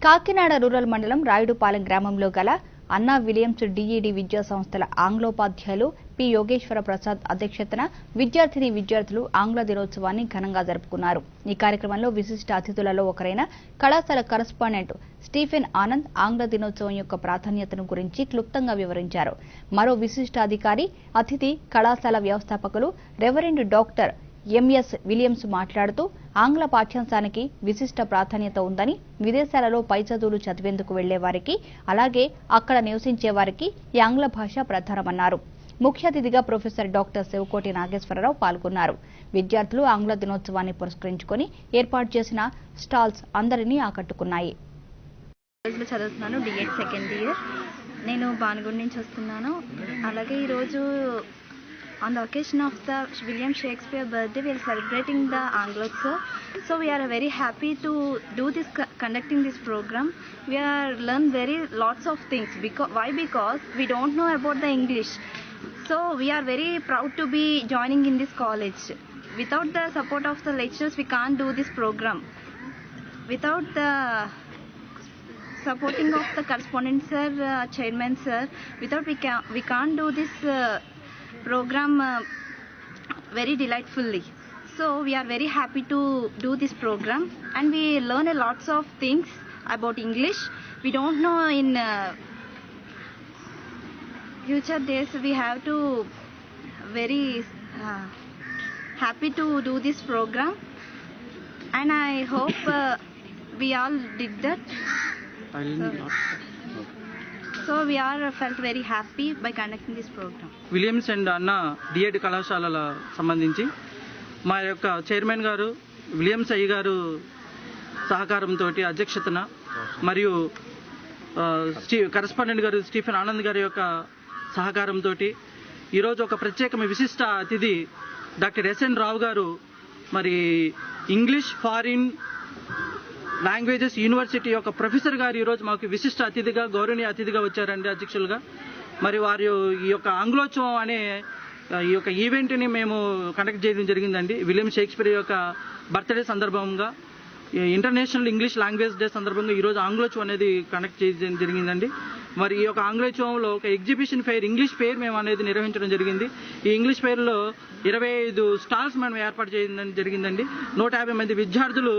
Kakinada rural మండలం రాయుడుపాలెం గ్రామంలో గల అన్నా విలియమ్స్ డిఈడి విద్యా సంస్థల ఆంగ్లోపాధ్యాయులు పి యోగేశ్వర ప్రసాద్ అధ్యక్షతన విద్యార్థులు ఆంగ్ల దినోత్సవాన్ని ఘనంగా జరుపుకున్నారు. ఈ కార్యక్రమంలో విశిష్ట అతిథులలో ఒకరైన కళాశాల కరెస్పాండెంట్ స్టీఫెన్ ఆనంద్ ఆంగ్ల దినోత్సవం యొక్క ప్రాధాన్యతను గురించి క్లుప్తంగా వివరించారు. మరో విశిష్ట అతిథి కళాశాల వ్యవస్థాపకులు రెవరెండ్ డాక్టర్ ఎంఎస్ విలియమ్స్ మాట్లాడుతూ ఆంగ్ల పాఠ్యాంశానికి విశిష్ట ప్రాధాన్యత ఉందని, విదేశాలలో పై చదువులు చదివేందుకు వెళ్లే వారికి అలాగే అక్కడ నివసించే వారికి ఈ ఆంగ్ల భాష ప్రధానమన్నారు. ముఖ్య అతిథిగా ప్రొఫెసర్ డాక్టర్ శివకోటి నాగేశ్వరరావు పాల్గొన్నారు. విద్యార్థులు ఆంగ్ల దినోత్సవాన్ని పురస్కరించుకొని ఏర్పాటు చేసిన స్టాల్స్ అందరినీ ఆకట్టుకున్నాయి. చదువుతున్నాను, డిఎడ్ సెకండ్ ఇయర్. నేను బాన్గూడ్ నుంచి వస్తున్నాను. అలాగే ఈరోజు on the occasion of the William Shakespeare birthday, we are celebrating the Anglotsav. So we are very happy to do this, conducting this program. We are learn very lots of things. Because we don't know about the English. So we are very proud to be joining in this college. Without the support of the lecturers, we can't do this program. Without the supporting of the correspondent sir, chairman sir, we can't do this program very delightfully. So we are very happy to do this program, and we learn a lots of things about English. We don't know in future days. We have to very happy to do this program, and I hope we all did that. So we are felt very happy by conducting this program. Williams and అన్నా D.Ed కళాశాలల సంబంధించి మా యొక్క chairman గారు Williams అయ్య గారు సహకారంతో అధ్యక్షతన మరియు కరెస్పాండెంట్ గారు స్టీఫెన్ ఆనంద్ గారి యొక్క సహకారంతో ఈరోజు ఒక ప్రత్యేకమైన విశిష్ట అతిథి డాక్టర్ ఎస్ఎన్ రావు గారు మరి ఇంగ్లీష్ ఫారిన్ లాంగ్వేజెస్ యూనివర్సిటీ యొక్క ప్రొఫెసర్ గారు ఈరోజు మాకు విశిష్ట అతిథిగా గౌరవనీయ అతిథిగా వచ్చారండి, అధ్యక్షులుగా. మరి వారి ఈ యొక్క ఆంగ్లోత్సవం అనే ఈ యొక్క ఈవెంట్ని మేము కండక్ట్ చేయడం జరిగిందండి. విలియం షేక్స్పియర్ యొక్క బర్త్డే సందర్భంగా, ఇంటర్నేషనల్ ఇంగ్లీష్ లాంగ్వేజ్ డే సందర్భంగా ఈరోజు ఆంగ్లోత్సవం అనేది కండక్ట్ చేయడం జరిగిందండి. మరి ఈ యొక్క ఆంగ్లోత్సవంలో ఒక ఎగ్జిబిషన్ ఫెయిర్, ఇంగ్లీష్ ఫెయిర్ మేము అనేది నిర్వహించడం జరిగింది. ఈ ఇంగ్లీష్ ఫెయిర్లో 25 స్టాల్స్ మనం ఏర్పాటు చేయడం జరిగిందండి. 150 మంది విద్యార్థులు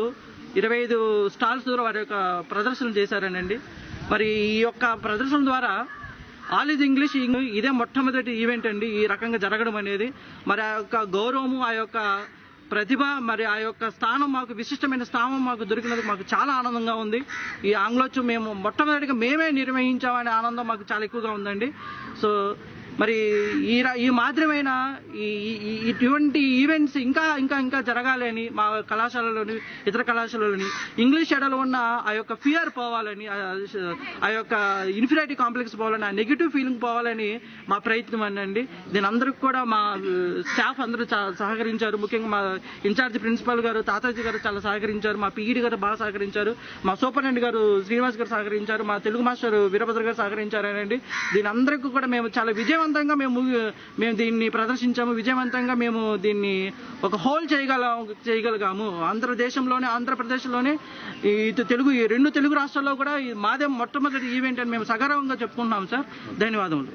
25 స్టాల్స్ ద్వారా వారి యొక్క ప్రదర్శనలు చేశారనండి. మరి ఈ యొక్క ప్రదర్శన ద్వారా ఆల్ ఈజ్ ఇంగ్లీష్ ఇదే మొట్టమొదటి ఈవెంట్ అండి ఈ రకంగా జరగడం అనేది. మరి ఆ యొక్క గౌరవము, ఆ యొక్క ప్రతిభ, మరి ఆ యొక్క స్థానం, మాకు విశిష్టమైన స్థానం మాకు దొరికినందుకు మాకు చాలా ఆనందంగా ఉంది. ఈ ఆంగ్లోత్సవం మేము మొట్టమొదటిగా మేమే నిర్వహించామనే ఆనందం మాకు చాలా ఎక్కువగా ఉందండి. సో మరి ఈ మాదిరిమైన ఇటువంటి ఈవెంట్స్ ఇంకా ఇంకా ఇంకా జరగాలని, మా కళాశాలలోని ఇతర కళాశాలలోని ఇంగ్లీష్ ఎడలో ఉన్న ఆ యొక్క ఫియర్ పోవాలని, ఆ యొక్క ఇన్ఫీరియారిటీ కాంప్లెక్స్ పోవాలని, ఆ నెగిటివ్ ఫీలింగ్ పోవాలని మా ప్రయత్నం అండి. దీని అందరికి కూడా మా స్టాఫ్ అందరూ సహకరించారు. ముఖ్యంగా మా ఇన్ఛార్జ్ ప్రిన్సిపల్ గారు తాతాజీ గారు చాలా సహకరించారు. మా పీఈడి గారు బాగా సహకరించారు. మా సూపరింటెండెంట్ గారు శ్రీనివాస్ గారు సహకరించారు. మా తెలుగు మాస్టర్ వీరభద్ర గారు సహకరించారనండి. దీని అందరికీ కూడా మేము చాలా విజయవంతంగా మేము దీన్ని ప్రదర్శించాము. విజయవంతంగా మేము దీన్ని ఒక హోల్ చేయగలిగాము. ఆంధ్రప్రదేశ్లోనే ఈ 2 తెలుగు రాష్ట్రాల్లో కూడా మాదే మొట్టమొదటి ఈవెంట్ అని మేము సగర్వంగా చెప్పుకుంటున్నాం సార్. ధన్యవాదములు.